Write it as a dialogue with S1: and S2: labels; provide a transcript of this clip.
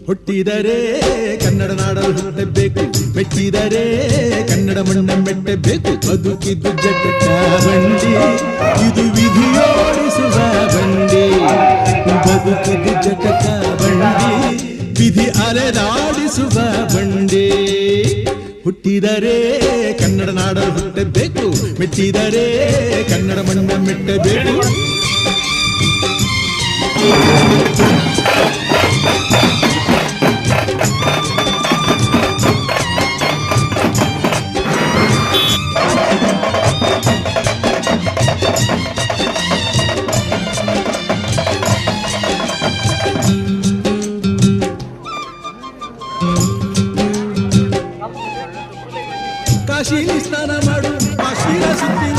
S1: ಹುಟ್ಟಿದರೆ ಕನ್ನಡ ನಾಡಲು ಹುಟ್ಟಬೇಕು, ಮೆಟ್ಟಿದರೆ ಕನ್ನಡ ಮಣ್ಣ ಮೆಟ್ಟಬೇಕು. ಬದುಕಿದ್ದು ಜಟಕ ಬಂಡಿ, ಇದು ವಿಧಿಯೋಡಿಸುವ ಬಂಡಿ. ಬದುಕಿದ್ದು ಜಟಕ ಬಂಡಿ, ವಿಧಿ ಅಲೆದಾಡಿಸುವ ಬಂಡಿ. ಹುಟ್ಟಿದರೆ ಕನ್ನಡ ನಾಡಲು ಹುಟ್ಟಬೇಕು, ಮೆಟ್ಟಿದರೆ ಕನ್ನಡ ಮಣ್ಣ ಮೆಟ್ಟಬೇಕು. ಕಾಶಿಲಿ ಸ್ನಾನ ಮಾಡು, ಕಾಶಿಲ ಸುತ್ತಿ